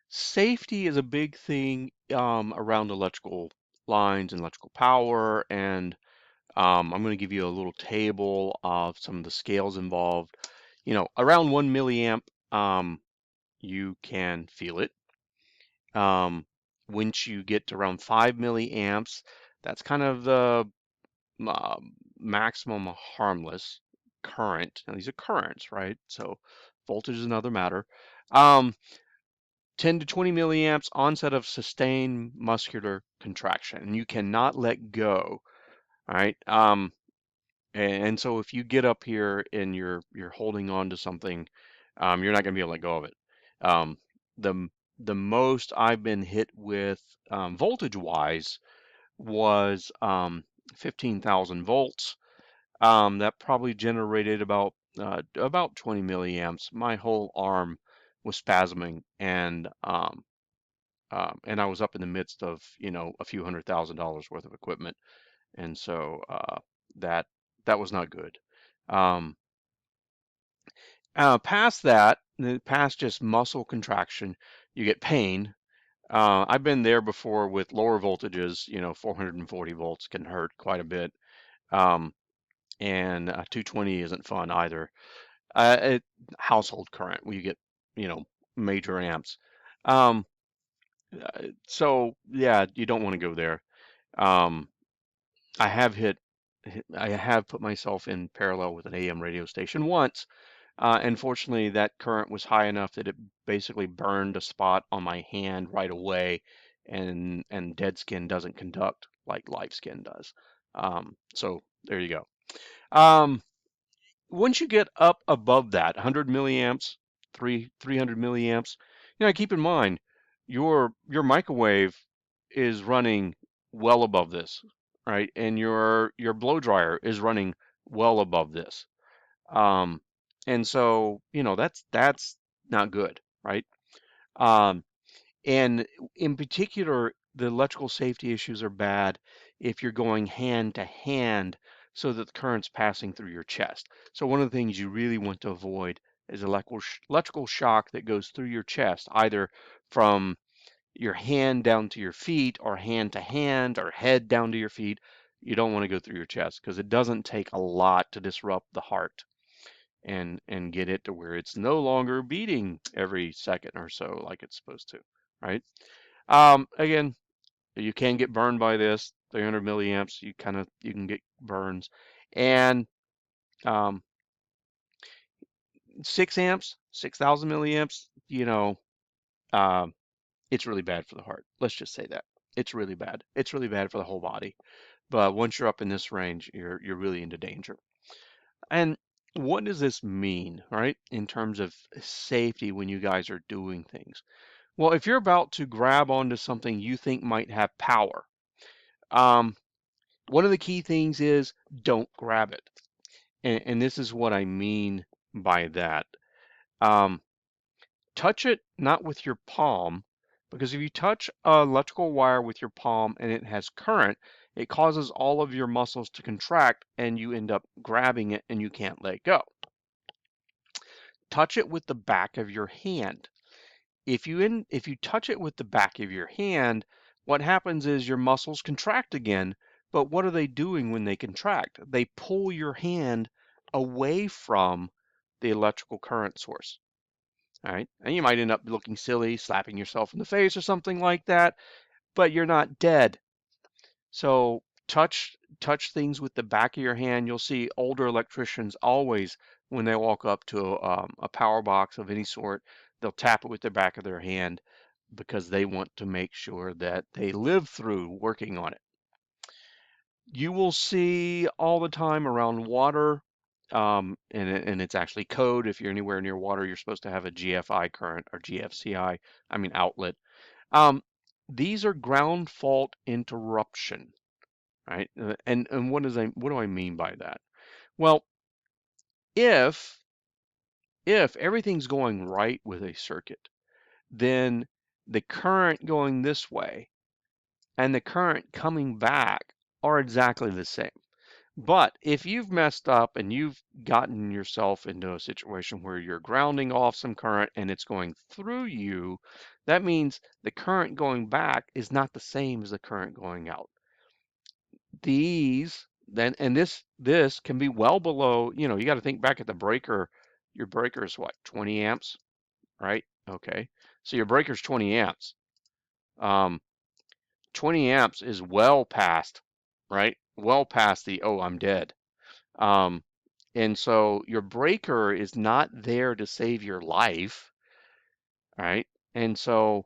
Safety is a big thing around electrical lines and electrical power, and I'm going to give you a little table of some of the scales involved. Around 1 milliamp, you can feel it. Um, Once you get to around 5 milliamps, that's kind of the uh, maximum harmless current. Now, these are currents, right? So voltage is another matter. Um, 10 to 20 milliamps, onset of sustained muscular contraction, and you cannot let go. All right. And so if you get up here and you're holding on to something, you're not going to be able to let go of it. Um, the the most I've been hit with voltage wise was 15,000 volts. That probably generated about 20 milliamps. My whole arm was spasming, and I was up in the midst of a few $100,000 worth of equipment, and so that that was not good. Um, Past that, past just muscle contraction, you get pain. I've been there before with lower voltages. 440 volts can hurt quite a bit, um, and 220 isn't fun either. Household current, where you get you know major amps. Um, so yeah, you don't want to go there. Um, I have I have put myself in parallel with an AM radio station once. And fortunately, that current was high enough that it basically burned a spot on my hand right away, and dead skin doesn't conduct like live skin does. So there you go. Um, Once you get up above that 100 milliamps, 300 milliamps, keep in mind your microwave is running well above this, right? And your blow dryer is running well above this. Um, and so, that's not good, right? Um, and in particular, the electrical safety issues are bad if you're going hand to hand so that the current's passing through your chest. So one of the things you really want to avoid is electrical shock that goes through your chest, either from your hand down to your feet or hand to hand or head down to your feet. You don't want to go through your chest because it doesn't take a lot to disrupt the heart and get it to where it's no longer beating every second or so like it's supposed to, right? Again, you can get burned by this 300 milliamps. You can get burns, and um, 6 amps, 6,000 milliamps. Um, it's really bad for the heart. Let's just say that it's really bad. It's really bad for the whole body. But once you're up in this range, you're really into danger. And what does this mean, right, in terms of safety when you guys are doing things? Well, if you're about to grab onto something you think might have power, um, one of the key things is don't grab it. And this is what I mean by that. Um, Touch it not with your palm, because if you touch an electrical wire with your palm and it has current, it causes all of your muscles to contract and you end up grabbing it and you can't let go. Touch it with the back of your hand. If you touch it with the back of your hand, what happens is your muscles contract again. But what are they doing when they contract? They pull your hand away from the electrical current source. All right. And you might end up looking silly, slapping yourself in the face or something like that, but you're not dead. So touch things with the back of your hand. You'll see older electricians always, when they walk up to a power box of any sort, they'll tap it with the back of their hand because they want to make sure that they live through working on it. You will see all the time around water, and it's actually code. If you're anywhere near water, you're supposed to have a GFI current or GFCI, I mean outlet. Um, these are ground fault interruption, right? And what do I mean by that? Well, if if everything's going right with a circuit, then the current going this way and the current coming back are exactly the same. But if you've messed up and you've gotten yourself into a situation where you're grounding off some current and it's going through you, that means the current going back is not the same as the current going out. These then, and this can be well below, you got to think back at the breaker. Your breaker is what, 20 amps, right? Okay. So your breaker's 20 amps. Um, 20 amps is well past, right? Well past the, oh, I'm dead. Um, and so your breaker is not there to save your life, right? And so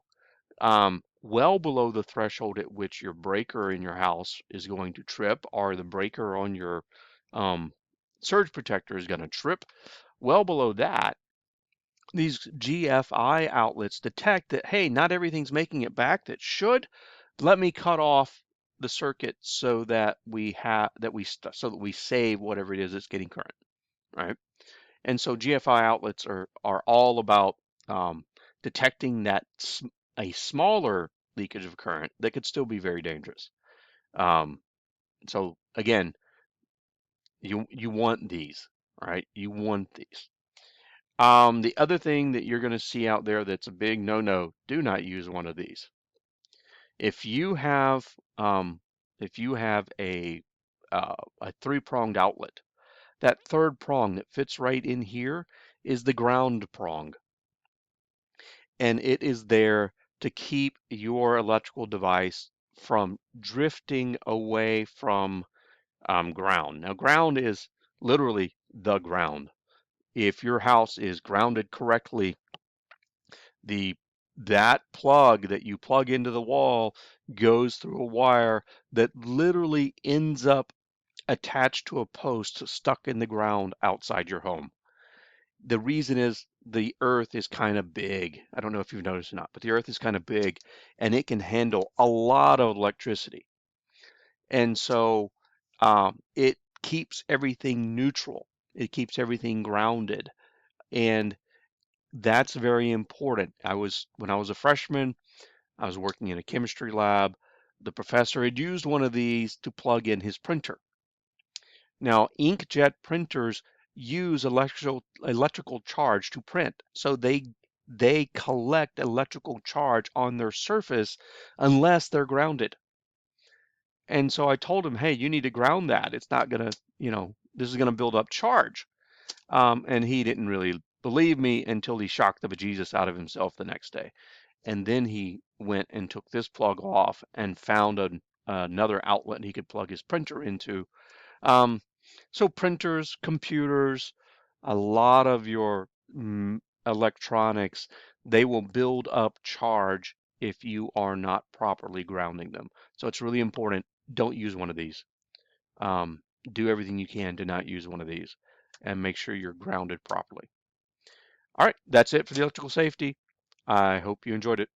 well below the threshold at which your breaker in your house is going to trip, or the breaker on your um, surge protector is going to trip, well below that, these GFI outlets detect that, hey, not everything's making it back that should. Let me cut off the circuit so that so that we save whatever it is that's getting current, right? And so GFI outlets are all about detecting that a smaller leakage of current that could still be very dangerous. Um, so again, you want these, right? You want these. The other thing that you're going to see out there that's a big no-no, do not use one of these. If you have um, if you have a three-pronged outlet, that third prong that fits right in here is the ground prong, and it is there to keep your electrical device from drifting away from ground. Now, ground is literally the ground. If your house is grounded correctly, the that plug that you plug into the wall goes through a wire that literally ends up attached to a post stuck in the ground outside your home. The reason is the earth is kind of big. I don't know if you've noticed or not, but the earth is kind of big and it can handle a lot of electricity. And so it keeps everything neutral. It keeps everything grounded. And that's very important. When I was a freshman, I was working in a chemistry lab. The professor had used one of these to plug in his printer. Now, inkjet printers use electrical charge to print, so they collect electrical charge on their surface unless they're grounded. And so I told him, hey, you need to ground that. It's not gonna, this is gonna build up charge. And he didn't really believe me until he shocked the bejesus out of himself the next day. And then he went and took this plug off and found another outlet he could plug his printer into. Um, so printers, computers, a lot of your electronics, they will build up charge if you are not properly grounding them. So it's really important. Don't use one of these. Um, do everything you can to not use one of these and make sure you're grounded properly. All right, that's it for the electrical safety. I hope you enjoyed it.